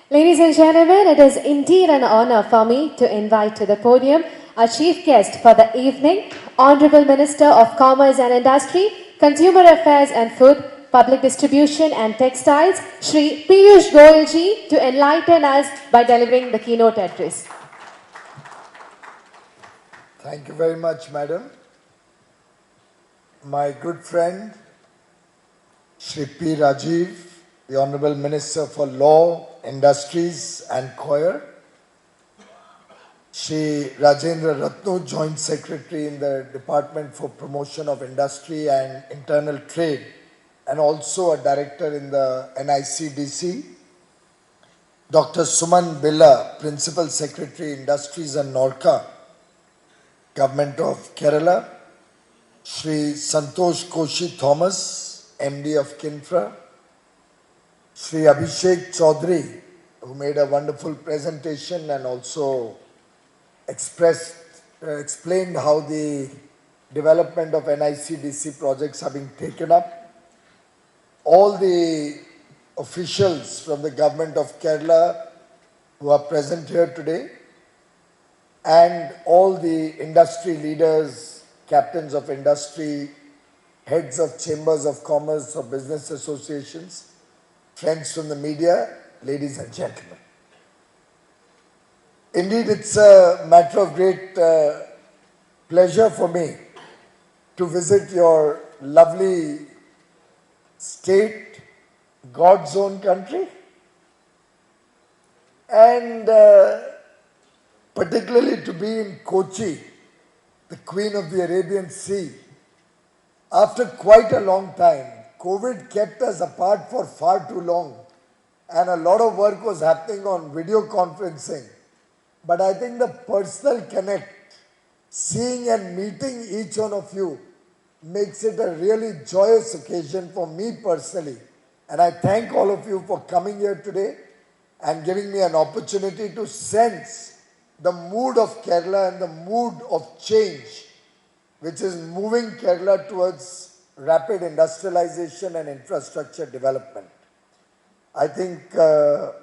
Ladies and gentlemen, it is indeed an honor for me to invite to the podium our chief guest for the evening, Honorable Minister of Commerce and Industry, Consumer Affairs and Food, Public Distribution and Textiles, Shri Piyush Goyal ji, to enlighten us by delivering the keynote address. Thank you very much, madam. My good friend, Shri P. Rajiv, the Honorable Minister for Law, Industries and COIR, Shri Rajendra Ratnu, Joint Secretary in the Department for Promotion of Industry and Internal Trade, and also a Director in the NICDC, Dr. Suman Billa, Principal Secretary, Industries and Norca, Government of Kerala, Shri Santosh Koshi Thomas, MD of Kinfra, Shri Abhishek Chaudhary, who made a wonderful presentation and also explained how the development of NICDC projects are being taken up. All the officials from the government of Kerala who are present here today, and all the industry leaders, captains of industry, heads of chambers of commerce or business associations, friends from the media, ladies and gentlemen. Indeed, it's a matter of great pleasure for me to visit your lovely state, God's own country, and particularly to be in Cochin, the Queen of the Arabian Sea. After quite a long time, COVID kept us apart for far too long, and a lot of work was happening on video conferencing. But I think the personal connect, seeing and meeting each one of you, makes it a really joyous occasion for me personally. And I thank all of you for coming here today and giving me an opportunity to sense the mood of Kerala and the mood of change, which is moving Kerala towards rapid industrialization and infrastructure development. I think the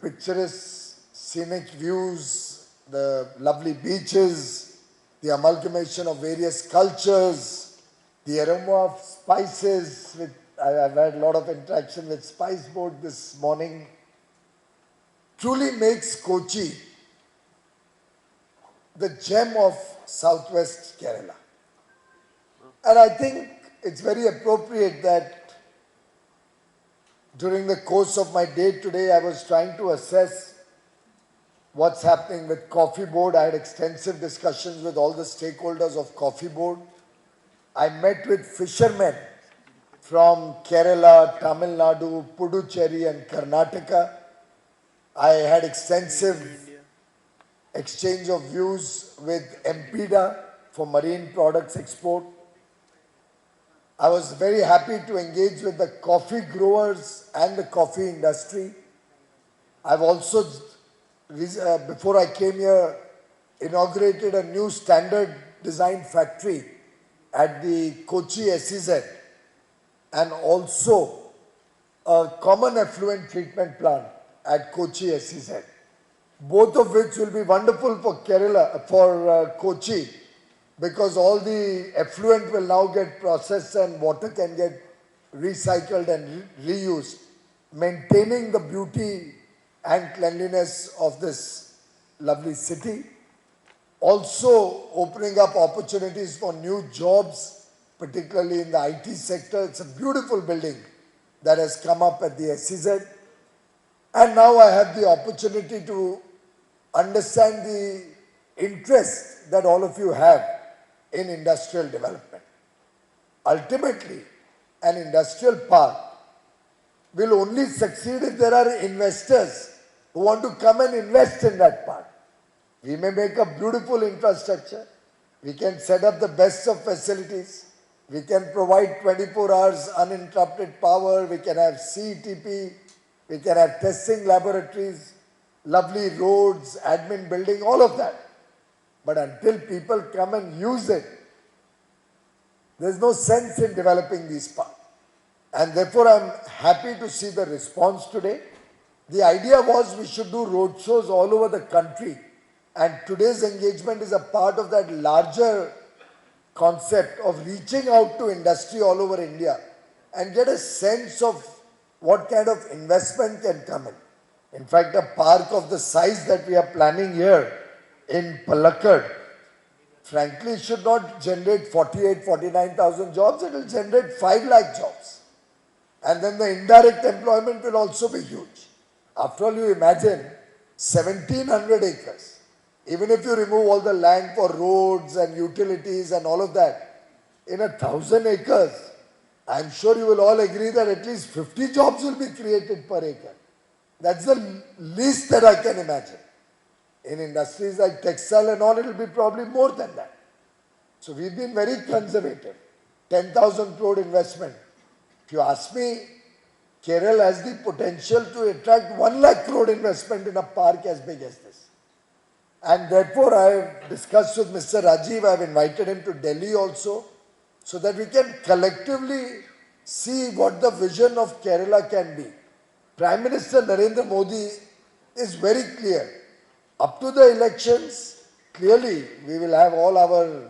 picturesque scenic views, the lovely beaches, the amalgamation of various cultures, the aroma of spices. I've had a lot of interaction with Spice Board this morning. Truly makes Kochi the gem of southwest Kerala. And I think it's very appropriate that during the course of my day today, I was trying to assess what's happening with Coffee Board. I had extensive discussions with all the stakeholders of Coffee Board. I met with fishermen from Kerala, Tamil Nadu, Puducherry and Karnataka. I had extensive exchange of views with MPDA for marine products export. I was very happy to engage with the coffee growers and the coffee industry. I've also, before I came here, inaugurated a new standard design factory at the Kochi SEZ and also a common effluent treatment plant at Kochi SEZ. Both of which will be wonderful for Kerala, for Kochi, because all the effluent will now get processed and water can get recycled and reused, maintaining the beauty and cleanliness of this lovely city. Also opening up opportunities for new jobs, particularly in the IT sector. It's a beautiful building that has come up at the SEZ. And now I have the opportunity to understand the interest that all of you have in industrial development. Ultimately, an industrial park will only succeed if there are investors who want to come and invest in that park. We may make a beautiful infrastructure. We can set up the best of facilities. We can provide 24 hours uninterrupted power. We can have CETP. We can have testing laboratories, lovely roads, admin building, all of that. But until people come and use it, there's no sense in developing these parks. And therefore, I'm happy to see the response today. The idea was we should do road shows all over the country, and today's engagement is a part of that larger concept of reaching out to industry all over India and get a sense of what kind of investment can come in. In fact, a park of the size that we are planning here in Palakkad, frankly, should not generate 49,000 jobs, it will generate 5 lakh jobs. And then the indirect employment will also be huge. After all, you imagine 1700 acres. Even if you remove all the land for roads and utilities and all of that, in 1,000 acres, I'm sure you will all agree that at least 50 jobs will be created per acre. That's the least that I can imagine. In industries like textile and all, it will be probably more than that. So we've been very conservative. 10,000 crore investment. If you ask me, Kerala has the potential to attract 1 lakh crore investment in a park as big as this. And therefore, I have discussed with Mr. Rajiv, I have invited him to Delhi also, so that we can collectively see what the vision of Kerala can be. Prime Minister Narendra Modi is very clear. Up to the elections, clearly we will have all our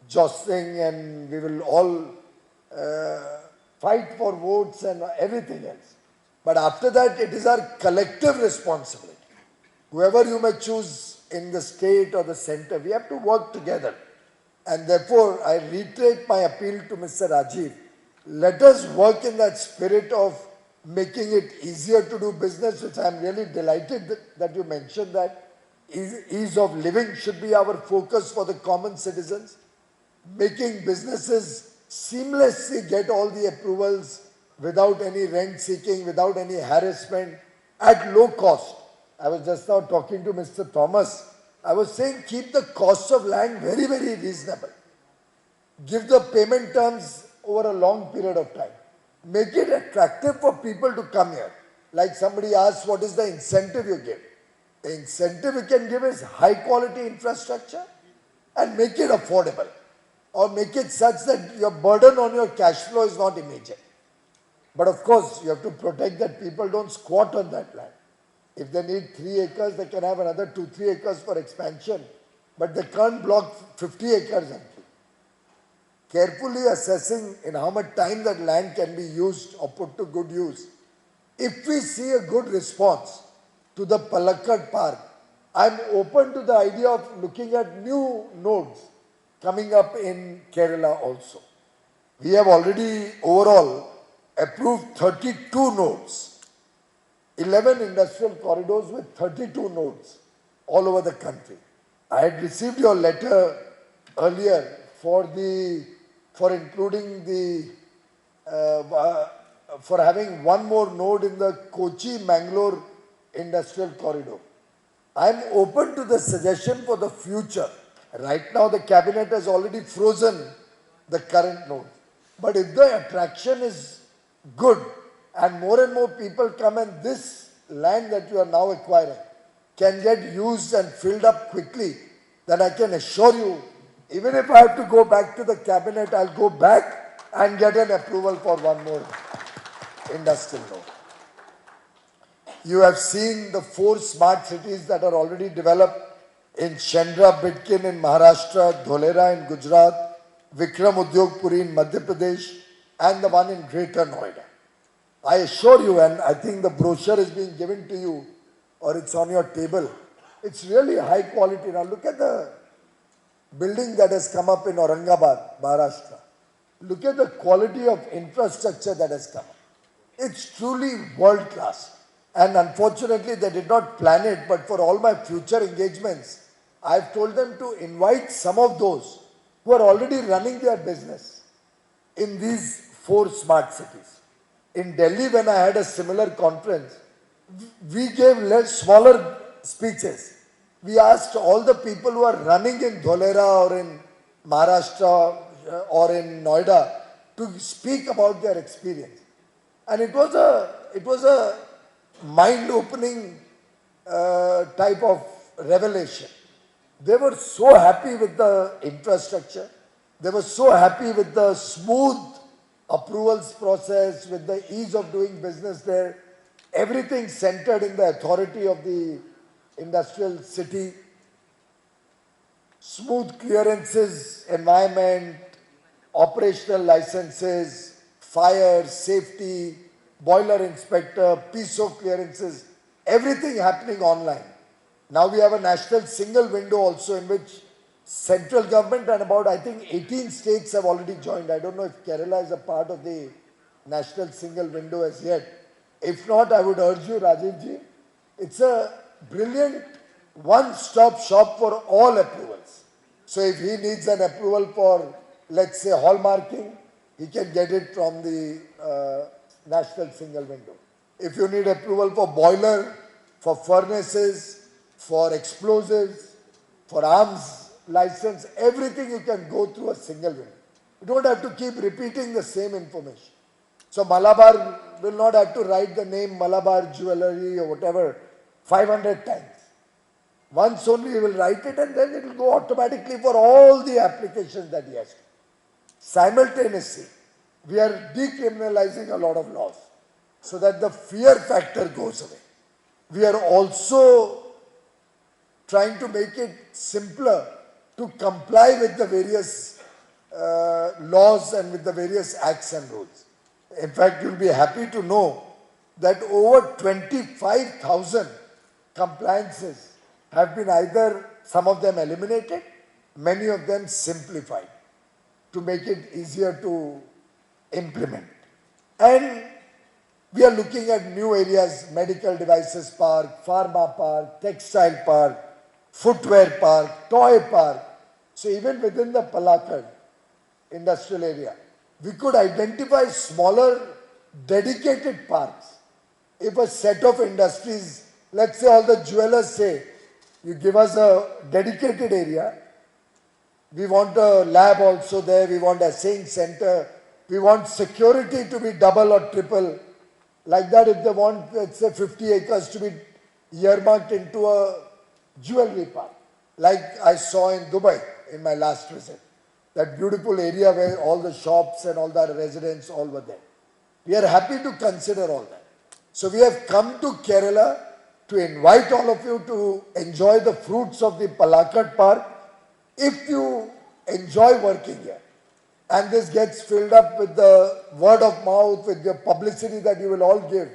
jostling and we will all fight for votes and everything else. But after that, it is our collective responsibility. Whoever you may choose in the state or the center, we have to work together. And therefore, I reiterate my appeal to Mr. Rajiv. Let us work in that spirit of making it easier to do business, which I am really delighted that you mentioned that. Ease of living should be our focus for the common citizens. Making businesses seamlessly get all the approvals without any rent seeking, without any harassment, at low cost. I was just now talking to Mr. Thomas. I was saying keep the cost of land very, very reasonable. Give the payment terms over a long period of time. Make it attractive for people to come here. Like somebody asked, what is the incentive you give? The incentive you can give is high quality infrastructure and make it affordable. Or make it such that your burden on your cash flow is not immediate. But of course, you have to protect that people don't squat on that land. If they need 3 acres, they can have another 2-3 acres for expansion. But they can't block 50 acres empty. Carefully assessing in how much time that land can be used or put to good use. If we see a good response to the Palakkad Park, I'm open to the idea of looking at new nodes coming up in Kerala also. We have already overall approved 32 nodes, 11 industrial corridors with 32 nodes all over the country. I had received your letter earlier for including for having one more node in the Kochi-Mangalore industrial corridor. I am open to the suggestion for the future. Right now the cabinet has already frozen the current node. But if the attraction is good and more people come and this land that you are now acquiring can get used and filled up quickly, then I can assure you, even if I have to go back to the cabinet, I'll go back and get an approval for one more industrial node. You have seen the 4 smart cities that are already developed in Chandra Bidkin in Maharashtra, Dholera in Gujarat, Vikram Udyogpuri in Madhya Pradesh, and the one in Greater Noida. I assure you, and I think the brochure is being given to you, or it's on your table. It's really high quality. Now look at the building that has come up in Aurangabad, Maharashtra. Look at the quality of infrastructure that has come up. It's truly world class. And unfortunately, they did not plan it, but for all my future engagements, I've told them to invite some of those who are already running their business in these 4 smart cities. In Delhi, when I had a similar conference, we gave smaller speeches. We asked all the people who are running in Dholera or in Maharashtra or in Noida to speak about their experience. And it was a mind-opening type of revelation. They were so happy with the infrastructure. They were so happy with the smooth approvals process, with the ease of doing business there. everything centered in the authority of the industrial city, smooth clearances, environment, operational licenses, fire, safety, boiler inspector, PSO clearances, everything happening online. Now we have a national single window also in which central government and about I think 18 states have already joined. I don't know if Kerala is a part of the national single window as yet. If not, I would urge you, Rajiv ji, it's a brilliant one-stop shop for all approvals. So if he needs an approval for, let's say, hallmarking, he can get it from the national single window. If you need approval for boiler, for furnaces, for explosives, for arms license, everything you can go through a single window. You don't have to keep repeating the same information. So Malabar will not have to write the name Malabar Jewelry or whatever 500 times. Once only he will write it and then it will go automatically for all the applications that he has to. Simultaneously, we are decriminalizing a lot of laws so that the fear factor goes away. We are also trying to make it simpler to comply with the various laws and with the various acts and rules. In fact, you'll be happy to know that over 25,000 compliances have been either, some of them eliminated, many of them simplified to make it easier to implement. And we are looking at new areas, medical devices park, pharma park, textile park, footwear park, toy park. So even within the Palakkad industrial area, we could identify smaller dedicated parks. If a set of industries, let's say all the jewelers say, you give us a dedicated area, we want a lab also there, we want a assaying center, we want security to be double or triple. Like that, if they want, let's say, 50 acres to be earmarked into a jewelry park, like I saw in Dubai in my last visit. That beautiful area where all the shops and all the residents all were there. We are happy to consider all that. So we have come to Kerala to invite all of you to enjoy the fruits of the Palakkad Park if you enjoy working here. And this gets filled up with the word of mouth, with the publicity that you will all give,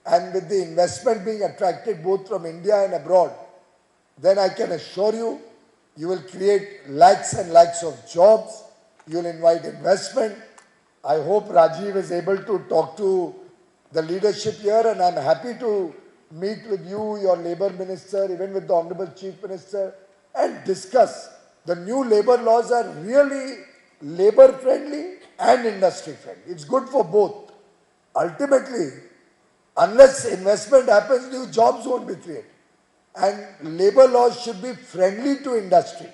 and with the investment being attracted both from India and abroad, then I can assure you, you will create lakhs and lakhs of jobs, you will invite investment. I hope Rajiv is able to talk to the leadership here, and I'm happy to meet with you, your Labour Minister, even with the Honourable Chief Minister, and discuss. The new labour laws are really labour friendly and industry friendly. It's good for both. Ultimately, unless investment happens, new jobs won't be created. And labour laws should be friendly to industry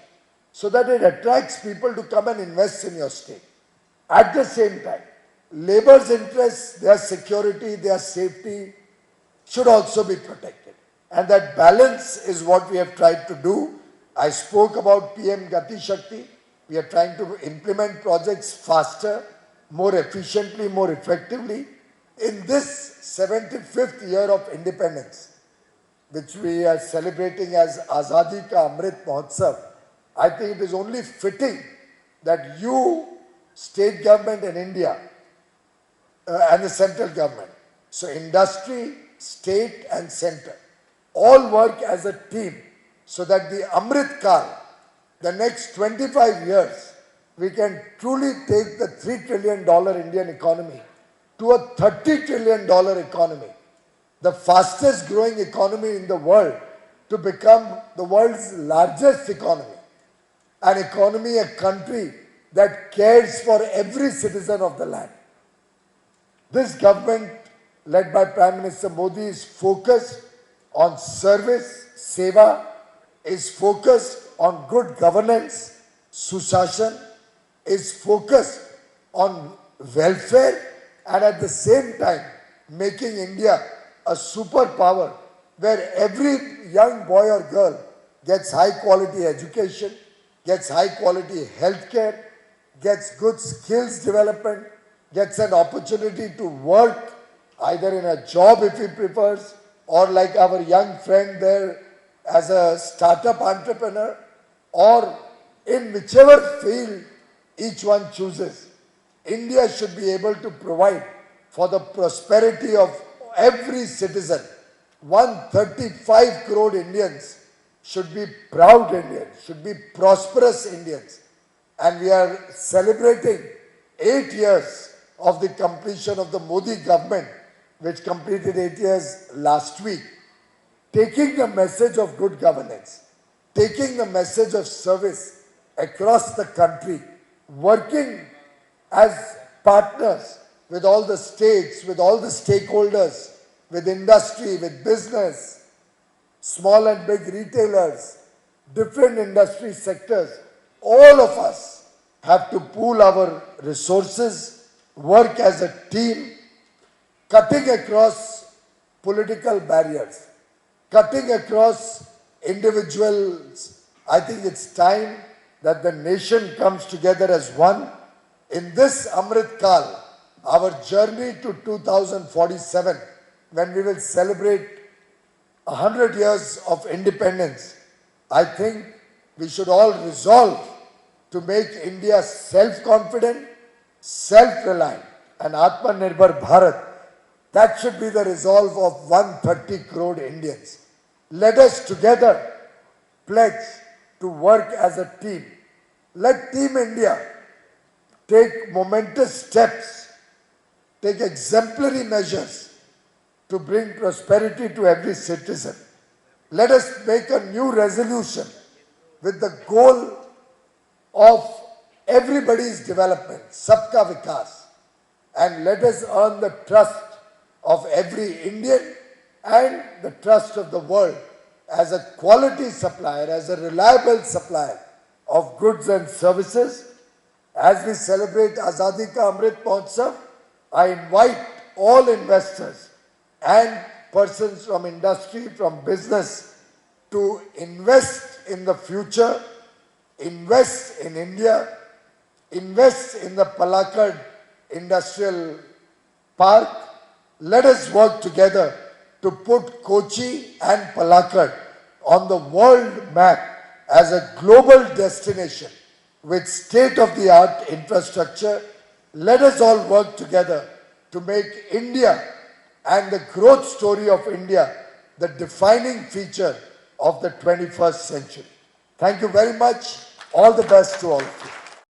so that it attracts people to come and invest in your state. At the same time, labour's interests, their security, their safety should also be protected. And that balance is what we have tried to do. I spoke about PM Gati Shakti. We are trying to implement projects faster, more efficiently, more effectively. In this 75th year of independence, which we are celebrating as Azadi Ka Amrit Mahotsav, I think it is only fitting that you, state government in India, and the central government, so industry, state and center, all work as a team so that the Amrit Kal, the next 25 years, we can truly take the $3 trillion Indian economy to a $30 trillion economy, the fastest growing economy in the world, to become the world's largest economy, an economy, a country that cares for every citizen of the land. This government, led by Prime Minister Modi, is focused on service, seva, is focused on good governance, sushashan, is focused on welfare, and at the same time making India a superpower where every young boy or girl gets high quality education, gets high quality healthcare, gets good skills development, gets an opportunity to work either in a job if he prefers, or like our young friend there as a startup entrepreneur, or in whichever field each one chooses. India should be able to provide for the prosperity of every citizen. 135 crore Indians should be proud Indians, should be prosperous Indians. And we are celebrating 8 years of the completion of the Modi government, which completed 8 years last week, taking the message of good governance, taking the message of service across the country, working as partners with all the states, with all the stakeholders, with industry, with business, small and big retailers, different industry sectors. All of us have to pool our resources, work as a team, cutting across political barriers, cutting across individuals. I think it's time that the nation comes together as one. In this Amrit Kal, our journey to 2047, when we will celebrate 100 years of independence, I think we should all resolve to make India self-confident, self-reliant, and Atmanirbhar Bharat. That should be the resolve of 130 crore Indians. Let us together pledge to work as a team. Let Team India take momentous steps, take exemplary measures to bring prosperity to every citizen. Let us make a new resolution with the goal of everybody's development, Sabka Vikas, and let us earn the trust of every Indian and the trust of the world as a quality supplier, as a reliable supplier of goods and services. As we celebrate Azadi Ka Amrit Mahotsav, I invite all investors and persons from industry, from business, to invest in the future, invest in India, invest in the Palakkad Industrial Park. Let us work together to put Kochi and Palakkad on the world map as a global destination with state-of-the-art infrastructure. Let us all work together to make India and the growth story of India the defining feature of the 21st century. Thank you very much. All the best to all of you.